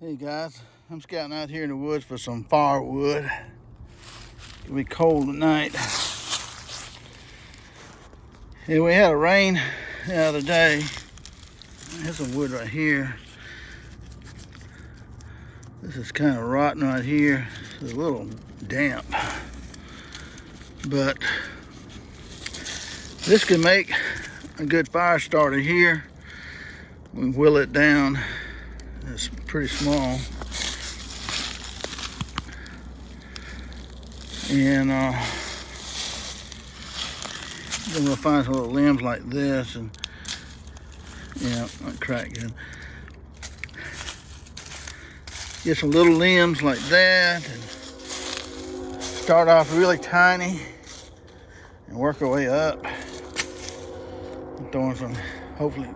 Hey guys, I'm scouting out here in the woods for some firewood. It'll be cold tonight. And we had a rain the other day. There's some wood right here. This is kind of rotten right here. It's a little damp. But this can make a good fire starter here. We will it down. It's pretty small. And then we'll find some little limbs like this, and yeah, that crack good. Get some little limbs like that, and start off really tiny, and work our way up. I'm throwing some, hopefully,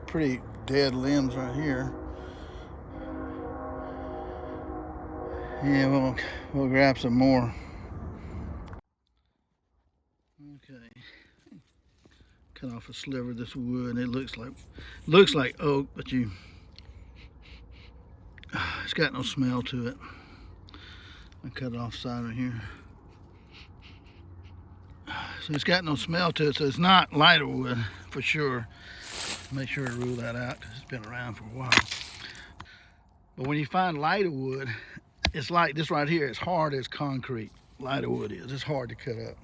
pretty dead limbs right here. Yeah, we'll grab some more. Okay, cut off a sliver of this wood. It looks like oak, but it's got no smell to it. I cut it off side right here. So it's got no smell to it, so it's not lighter wood for sure. Make sure to rule that out because it's been around for a while. But when you find lighter wood, it's like this right here. It's hard as concrete. Lighter wood is. It's hard to cut up.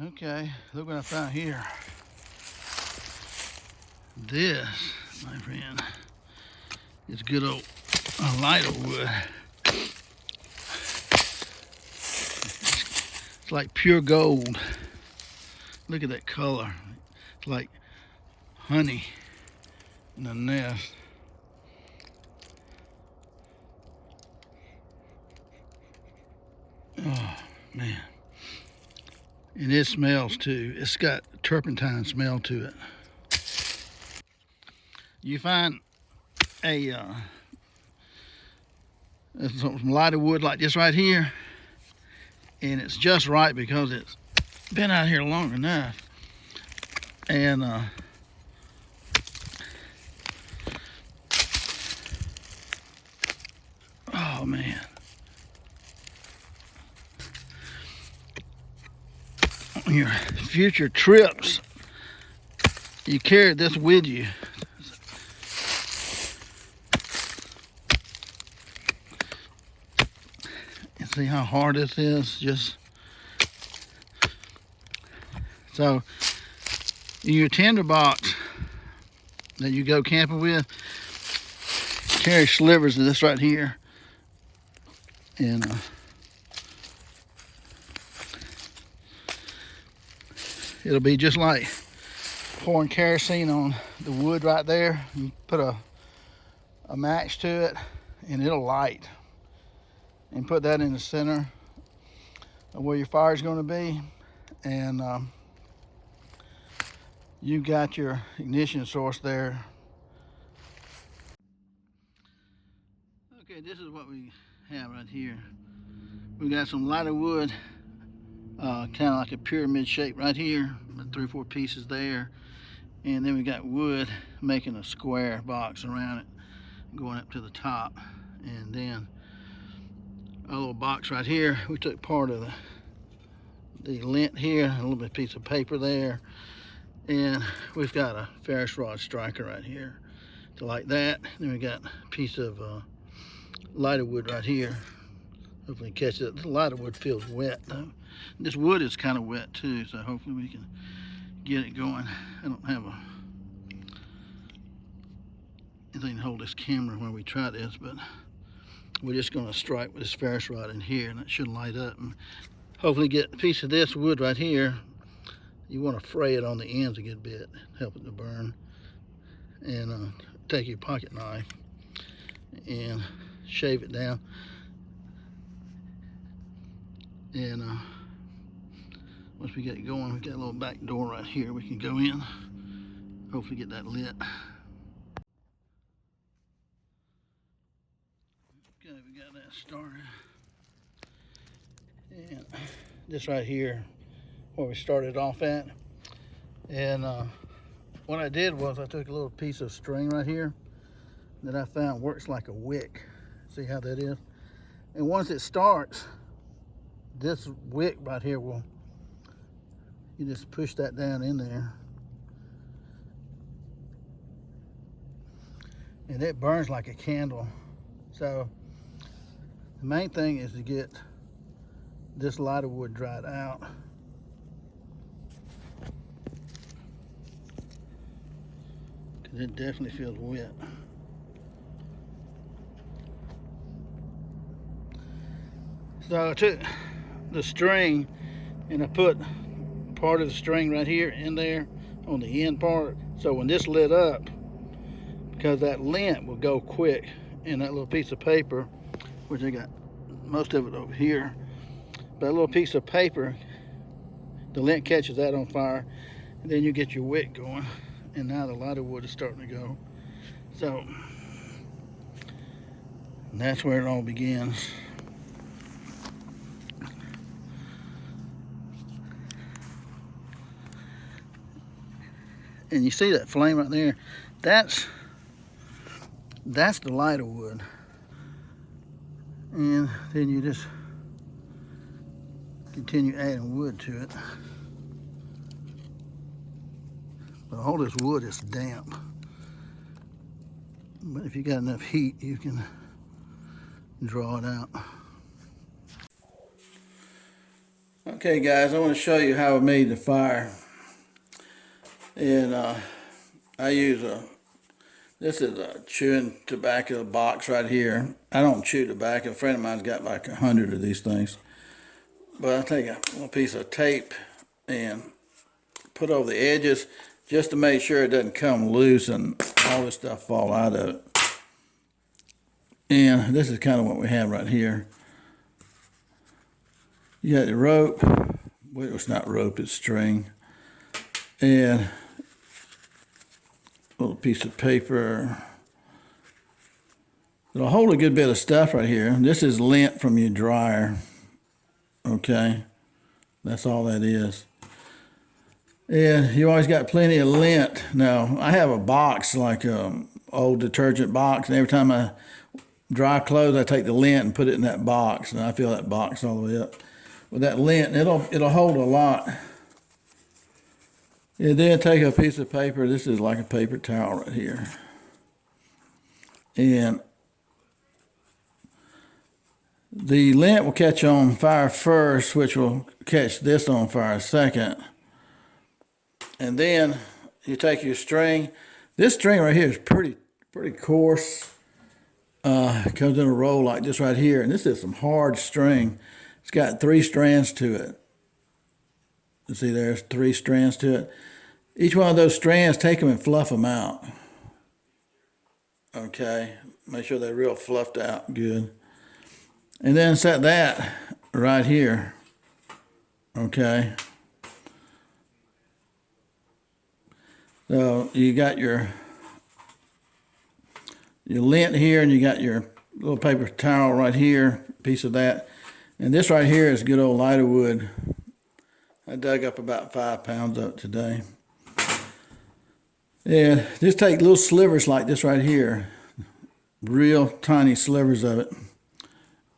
Okay, look what I found here. This, my friend, is good old lighter wood. It's like pure gold. Look at that color. It's like honey in a nest. Oh, man. And it smells too. It's got turpentine smell to it. You find some lighter wood like this right here, and it's just right because it's been out here long enough. And oh man. On your future trips, you carry this with you. You see how hard this is? Just so in your tinder box that you go camping with, carry slivers of this right here, and it'll be just like pouring kerosene on the wood right there. You put a match to it and it'll light. And put that in the center of where your fire is going to be. And you got your ignition source there. Okay, this is what we have right here. We got some lighter wood, kind of like a pyramid shape right here, 3 or 4 pieces there. And then we got wood making a square box around it, going up to the top. And then a little box right here. We took part of the lint here, a little bit piece of paper there, and we've got a ferrous rod striker right here to light that. Then we got a piece of lighter wood right here. Hopefully catch it. The lighter wood feels wet though. This wood is kind of wet too, so hopefully we can get it going. I don't have anything to hold this camera when we try this, but we're just going to strike with this ferrous rod in here, and it should light up. And hopefully get a piece of this wood right here. You want to fray it on the ends a good bit, help it to burn. And take your pocket knife and shave it down. And once we get it going, we got a little back door right here. We can go in, hopefully get that lit. Okay, we got that started. And this right here, where we started off at. And what I did was I took a little piece of string right here that I found works like a wick. See how that is? And once it starts, this wick right here will, you just push that down in there. And it burns like a candle. So the main thing is to get this lighter wood dried out. Because it definitely feels wet. So I took the string and I put part of the string right here in there on the end part. So when this lit up, because that lint will go quick in that little piece of paper, which I got most of it over here. But a little piece of paper, the lint catches that on fire, and then you get your wick going, and now the lighter wood is starting to go. So that's where it all begins. And you see that flame right there? That's the lighter wood. And then you just continue adding wood to it. But all this wood is damp. But if you got enough heat, you can draw it out. Okay guys, I want to show you how I made the fire. And I use this is a chewing tobacco box right here. I don't chew tobacco. A friend of mine's got like 100 of these things. But I take a little piece of tape and put over the edges just to make sure it doesn't come loose and all this stuff fall out of it. And this is kind of what we have right here. You got the rope. Well, it's not rope, it's string. And a little piece of paper. It'll hold a good bit of stuff right here. This is lint from your dryer. Okay, that's all that is. And you always got plenty of lint. Now, I have a box, like an old detergent box, and every time I dry clothes, I take the lint and put it in that box, and I fill that box all the way up with that lint. It'll hold a lot. And then take a piece of paper. This is like a paper towel right here. And the lint will catch on fire first, which will catch this on fire second. And then you take your string. This string right here is pretty coarse. It comes in a roll like this right here. And this is some hard string. It's got 3 strands to it. You see there's 3 strands to it. Each one of those strands, take them and fluff them out. Okay, make sure they're real fluffed out good. And then set that right here. Okay. So you got your lint here, and you got your little paper towel right here, piece of that. And this right here is good old lighter wood. I dug up about 5 pounds of it today. And just take little slivers like this right here, real tiny slivers of it,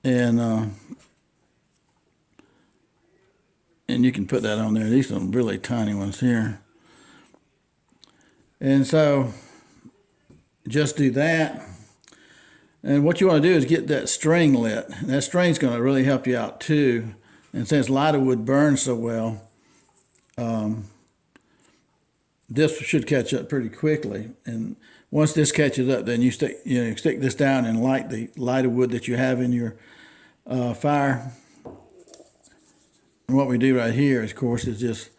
and you can put that on there. These are some really tiny ones here. And so just do that. And what you want to do is get that string lit. That string's going to really help you out too. And since lighter wood burns so well, this should catch up pretty quickly. And once this catches up, then you stick this down and light the lighter wood that you have in your fire. And what we do right here, of course, is just,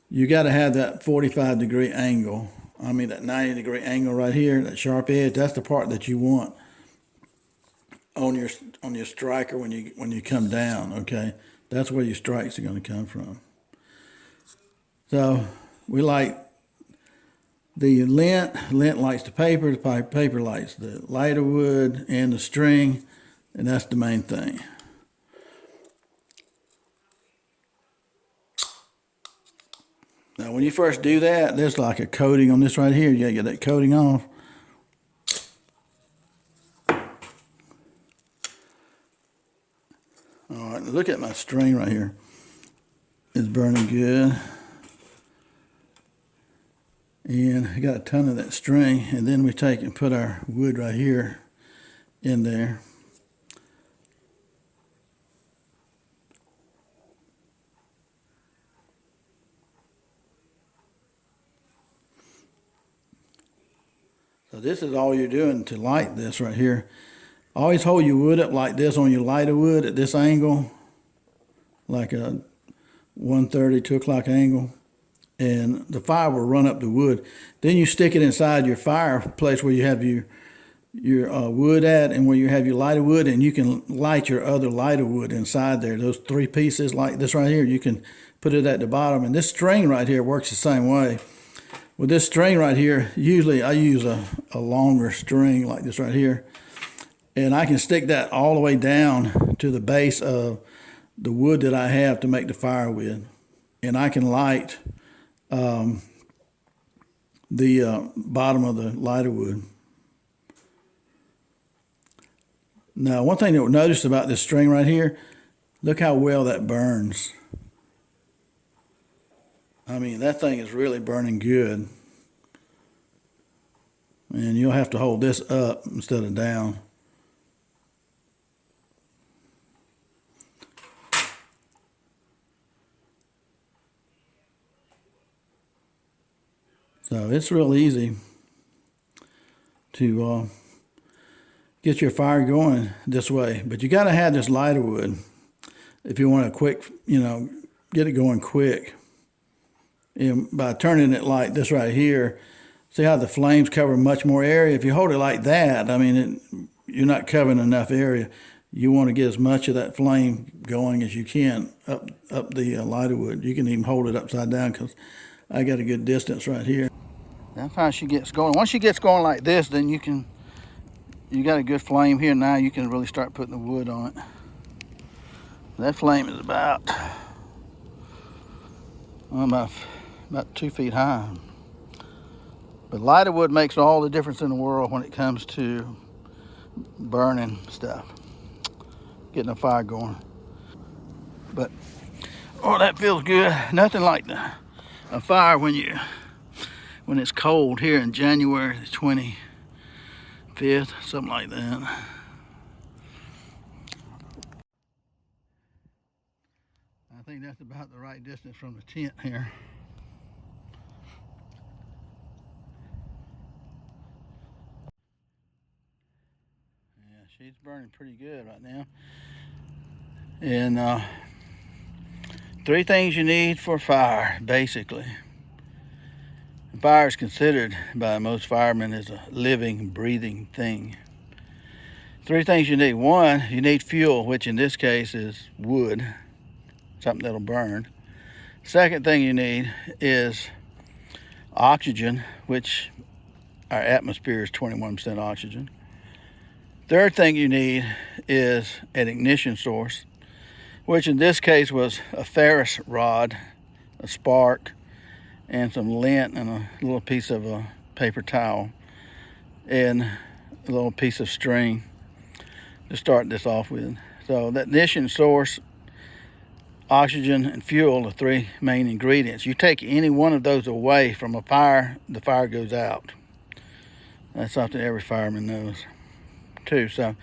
you got to have that 45-degree angle. I mean, that 90-degree angle right here, that sharp edge. That's the part that you want on your striker when you come down. Okay, that's where your strikes are going to come from. So we light the lint. Lint lights the paper. The paper lights the lighter wood and the string, and that's the main thing. Now, when you first do that, there's like a coating on this right here. You gotta get that coating off. All right, look at my string right here. It's burning good. And I got a ton of that string, and then we take and put our wood right here in there. So this is all you're doing to light this right here. Always hold your wood up like this on your lighter wood at this angle, like a 1:30, 2 o'clock angle, and the fire will run up the wood. Then you stick it inside your fireplace where you have your wood at, and where you have your lighter wood, and you can light your other lighter wood inside there. Those 3 pieces like this right here, you can put it at the bottom. And this string right here works the same way. With this string right here, usually I use a longer string like this right here, and I can stick that all the way down to the base of the wood that I have to make the fire with, and I can light the bottom of the lighter wood. Now, one thing that we noticed about this string right here, look how well that burns. I mean, that thing is really burning good. And you'll have to hold this up instead of down. So it's real easy to get your fire going this way. But you got to have this lighter wood if you want to quick, get it going quick. And by turning it like this right here, see how the flames cover much more area? If you hold it like that, I mean, you're not covering enough area. You want to get as much of that flame going as you can up the lighter wood. You can even hold it upside down because I got a good distance right here. That's how she gets going. Once she gets going like this, then you got a good flame here. Now you can really start putting the wood on it. That flame is about 2 feet high. But lighter wood makes all the difference in the world when it comes to burning stuff, getting a fire going. But, oh, that feels good. Nothing like a fire when it's cold here in January the 25th, something like that. I think that's about the right distance from the tent here. Yeah, she's burning pretty good right now. And 3 things you need for fire, basically. Fire is considered by most firemen as a living, breathing thing. 3 things you need. 1, you need fuel, which in this case is wood, something that'll burn. Second thing you need is oxygen, which our atmosphere is 21% oxygen. Third thing you need is an ignition source, which in this case was a ferrous rod, a spark, and some lint and a little piece of a paper towel and a little piece of string to start this off with. So that ignition source, oxygen, and fuel are 3 main ingredients. You take any one of those away from a fire, the fire goes out. That's something every fireman knows too. So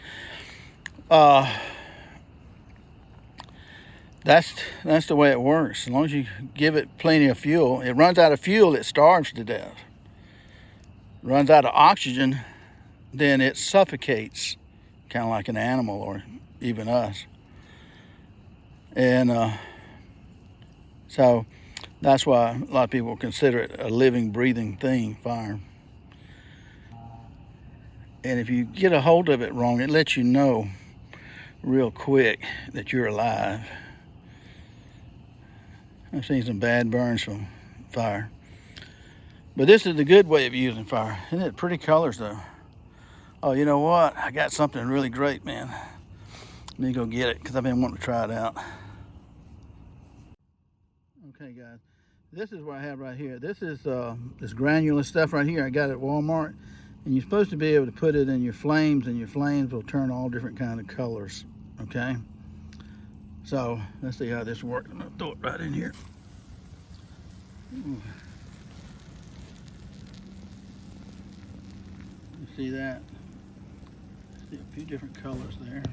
that's the way it works. As long as you give it plenty of fuel, it runs out of fuel, it starves to death. Runs out of oxygen, then it suffocates, kind of like an animal or even us. And so that's why a lot of people consider it a living, breathing thing, fire. And if you get a hold of it wrong, it lets you know real quick that you're alive. I've seen some bad burns from fire. But this is the good way of using fire. Isn't it pretty colors though? Oh, you know what? I got something really great, man. Let me go get it because I've been wanting to try it out. Okay, guys. This is what I have right here. This is this granular stuff right here I got at Walmart. And you're supposed to be able to put it in your flames, and your flames will turn all different kind of colors, okay? So let's see how this works. I'm gonna throw it right in here. Ooh. You see that? See a few different colors there.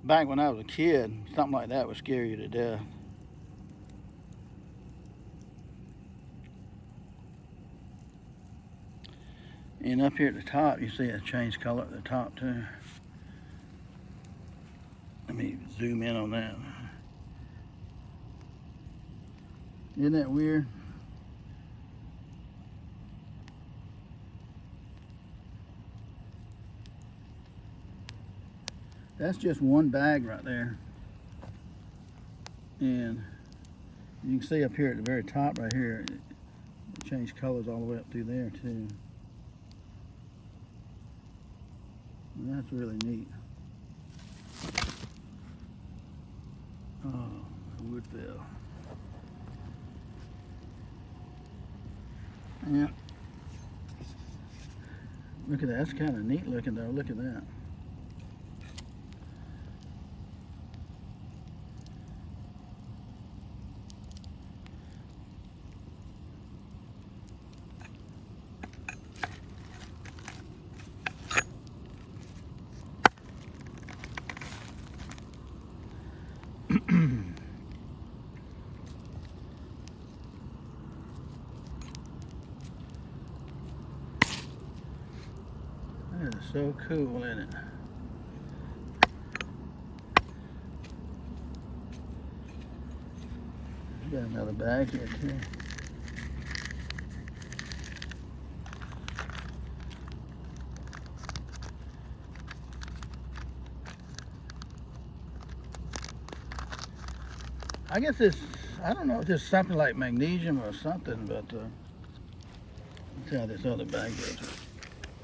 Back when I was a kid, something like that would scare you to death. And up here at the top, you see it changed color at the top too. Let me zoom in on that. Isn't that weird? That's just one bag right there. And you can see up here at the very top right here, it changed colors all the way up through there too. And that's really neat. Oh, wood fell. Yeah. Look at that. That's kind of neat looking though. Look at that. That is so cool, isn't it? Got another bag here too. I guess it's, I don't know, just something like magnesium or something, but let's see how this other bag goes.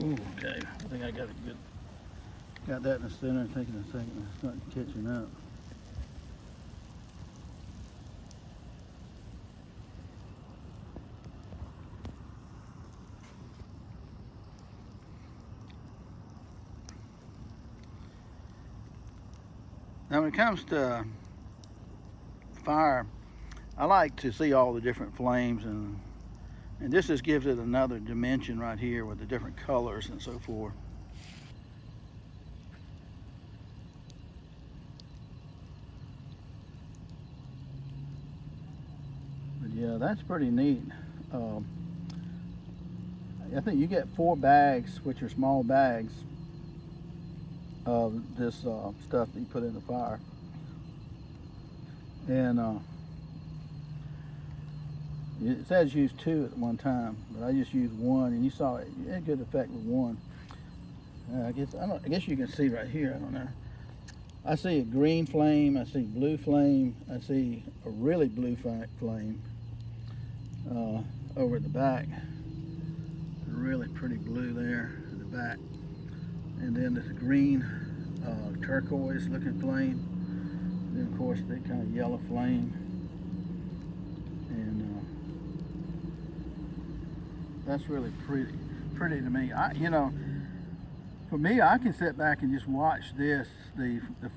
Ooh, okay. I think I got it good. Got that in the center, taking a second to start catching up. Now when it comes to fire, I like to see all the different flames, and this just gives it another dimension right here with the different colors and so forth. But yeah, that's pretty neat. I think you get 4 bags, which are small bags, of this stuff that you put in the fire. And it says use 2 at one time, but I just used 1, and you saw it had good effect with 1. I guess you can see right here. I don't know. I see a green flame. I see blue flame. I see a really blue flame over at the back. A really pretty blue there at the back, and then this green turquoise looking flame. And then of course the kind of yellow flame, and that's really pretty to me. For me, I can sit back and just watch the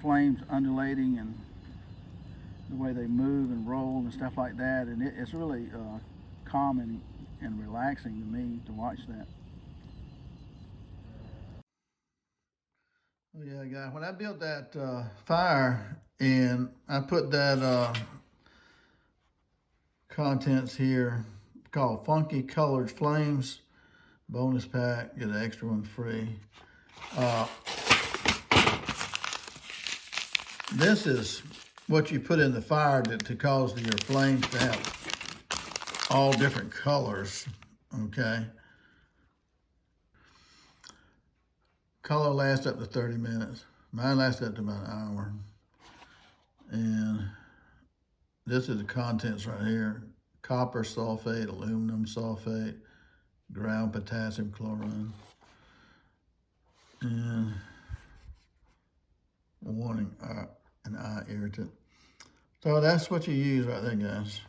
flames undulating and the way they move and roll and stuff like that, and it's really calming and relaxing to me to watch that. Oh yeah, guy. When I built that fire and I put that contents here called Funky Colored Flames bonus pack, get an extra one free. This is what you put in the fire to cause your flames to have all different colors, okay? Color lasts up to 30 minutes. Mine lasts up to about an hour. And this is the contents right here. Copper sulfate, aluminum sulfate, ground potassium chloride. And warning, an eye irritant. So that's what you use right there, guys.